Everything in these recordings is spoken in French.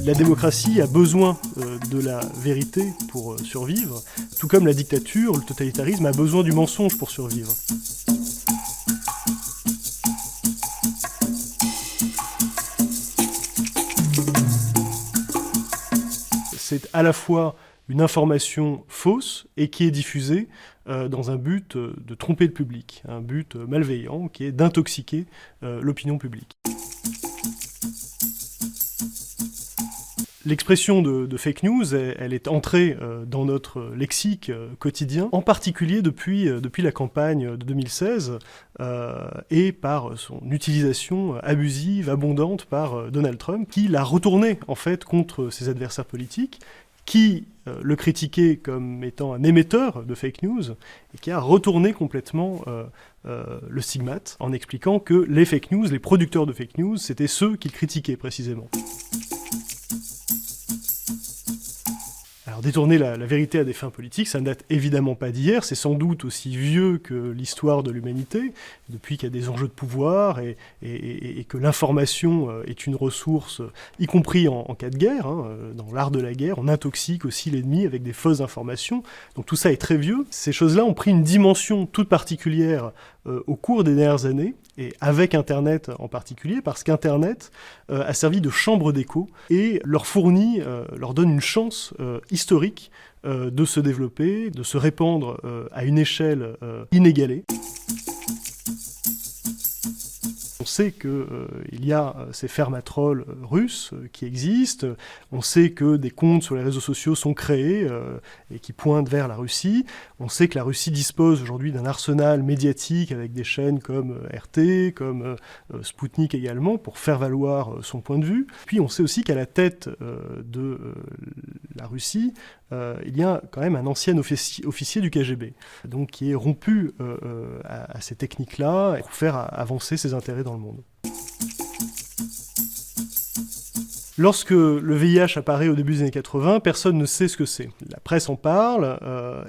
La démocratie a besoin de la vérité pour survivre, tout comme la dictature, le totalitarisme a besoin du mensonge pour survivre. C'est à la fois une information fausse et qui est diffusée dans un but de tromper le public, un but malveillant qui est d'intoxiquer l'opinion publique. L'expression de fake news, elle est entrée dans notre lexique quotidien, en particulier depuis la campagne de 2016 et par son utilisation abusive, abondante par Donald Trump, qui l'a retourné en fait contre ses adversaires politiques, qui le critiquait comme étant un émetteur de fake news et qui a retourné complètement le stigmate en expliquant que les fake news, les producteurs de fake news, c'était ceux qu'il critiquait précisément. Alors détourner la vérité à des fins politiques, ça ne date évidemment pas d'hier, c'est sans doute aussi vieux que l'histoire de l'humanité, depuis qu'il y a des enjeux de pouvoir et que l'information est une ressource, y compris en cas de guerre, dans l'art de la guerre, on intoxique aussi l'ennemi avec des fausses informations, donc tout ça est très vieux. Ces choses-là ont pris une dimension toute particulière au cours des dernières années, et avec Internet en particulier, parce qu'Internet a servi de chambre d'écho et leur fournit, leur donne une chance historique de se développer, de se répandre à une échelle inégalée. On sait qu'il y a ces fermatrolls russes qui existent, on sait que des comptes sur les réseaux sociaux sont créés et qui pointent vers la Russie, on sait que la Russie dispose aujourd'hui d'un arsenal médiatique avec des chaînes comme RT, comme Sputnik également, pour faire valoir son point de vue. Puis on sait aussi qu'à la tête de la Russie, il y a quand même un ancien officier du KGB, donc qui est rompu à ces techniques-là pour faire avancer ses intérêts dans le monde. Lorsque le VIH apparaît au début des années 80, personne ne sait ce que c'est. La presse en parle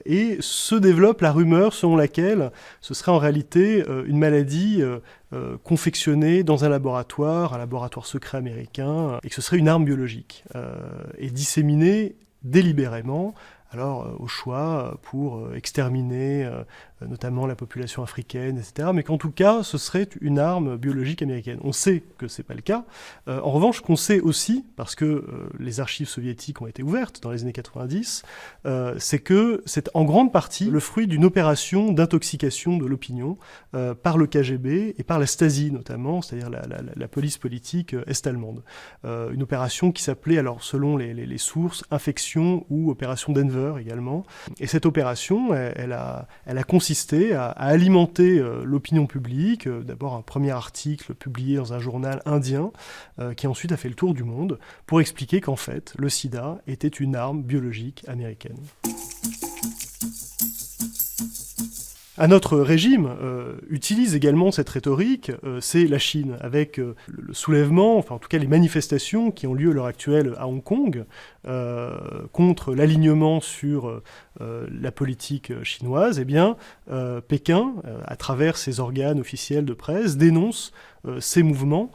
et se développe la rumeur selon laquelle ce serait en réalité une maladie confectionnée dans un laboratoire secret américain, et que ce serait une arme biologique et disséminée délibérément, alors au choix pour exterminer notamment la population africaine, etc. Mais qu'en tout cas, ce serait une arme biologique américaine. On sait que c'est pas le cas. En revanche, qu'on sait aussi, parce que les archives soviétiques ont été ouvertes dans les années 90, c'est que c'est en grande partie le fruit d'une opération d'intoxication de l'opinion par le KGB et par la Stasi notamment, c'est-à-dire la police politique est-allemande. Une opération qui s'appelait, alors selon les sources, Infection ou opération Denver également. Et cette opération, elle a consisté à alimenter l'opinion publique, d'abord un premier article publié dans un journal indien, qui ensuite a fait le tour du monde, pour expliquer qu'en fait, le sida était une arme biologique américaine. Un autre régime utilise également cette rhétorique, c'est la Chine, avec le soulèvement, enfin en tout cas les manifestations qui ont lieu à l'heure actuelle à Hong Kong, contre l'alignement sur la politique chinoise. Eh bien, Pékin, à travers ses organes officiels de presse, dénonce ces mouvements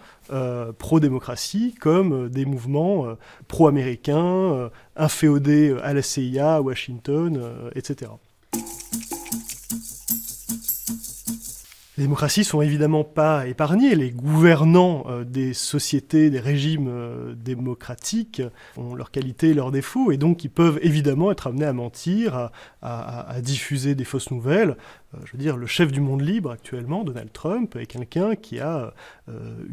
pro-démocratie comme des mouvements pro-américains, inféodés à la CIA, à Washington, etc. Les démocraties sont évidemment pas épargnées. Les gouvernants des sociétés, des régimes démocratiques ont leurs qualités et leurs défauts, et donc ils peuvent évidemment être amenés à mentir, à diffuser des fausses nouvelles. Je veux dire, le chef du monde libre actuellement, Donald Trump, est quelqu'un qui a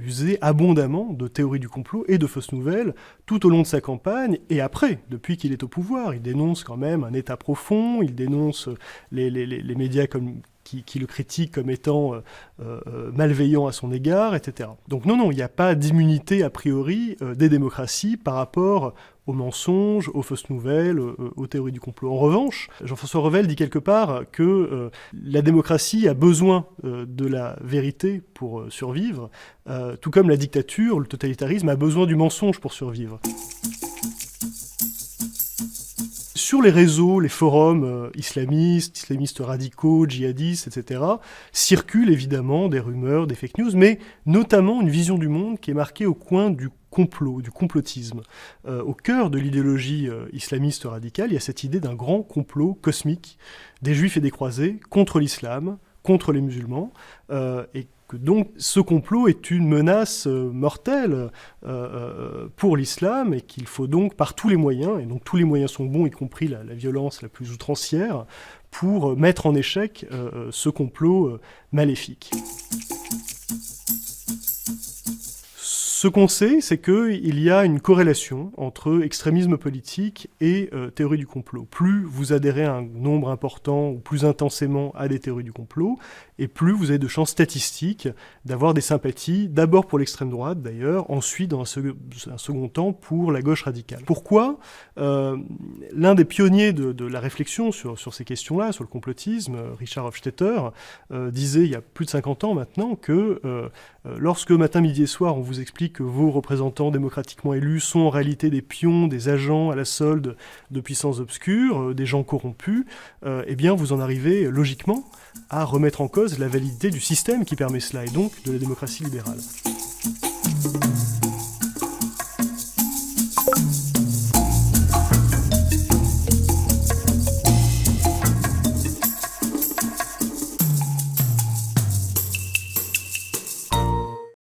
usé abondamment de théories du complot et de fausses nouvelles tout au long de sa campagne, et après, depuis qu'il est au pouvoir. Il dénonce quand même un État profond, il dénonce les médias qui le critiquent comme étant malveillant à son égard, etc. Donc non, il n'y a pas d'immunité a priori des démocraties par rapport aux mensonges, aux fausses nouvelles, aux théories du complot. En revanche, Jean-François Revel dit quelque part que la démocratie a besoin de la vérité pour survivre, tout comme la dictature, le totalitarisme a besoin du mensonge pour survivre. sur les réseaux, les forums islamistes radicaux, djihadistes, etc., circulent évidemment des rumeurs, des fake news, mais notamment une vision du monde qui est marquée au coin du complot, du complotisme. Au cœur de l'idéologie islamiste radicale, il y a cette idée d'un grand complot cosmique des juifs et des croisés contre l'islam, contre les musulmans, et que donc ce complot est une menace mortelle pour l'islam et qu'il faut donc par tous les moyens, et donc tous les moyens sont bons, y compris la violence la plus outrancière, pour mettre en échec ce complot maléfique. Ce qu'on sait, c'est qu'il y a une corrélation entre extrémisme politique et théorie du complot. Plus vous adhérez à un nombre important ou plus intensément à des théories du complot, et plus vous avez de chances statistiques d'avoir des sympathies, d'abord pour l'extrême droite d'ailleurs, ensuite dans un second temps pour la gauche radicale. Pourquoi l'un des pionniers de la réflexion sur ces questions-là, sur le complotisme, Richard Hofstetter, disait il y a plus de 50 ans maintenant que lorsque matin, midi et soir on vous explique que vos représentants démocratiquement élus sont en réalité des pions, des agents à la solde de puissances obscures, des gens corrompus, eh bien vous en arrivez logiquement à remettre en cause la validité du système qui permet cela, et donc de la démocratie libérale.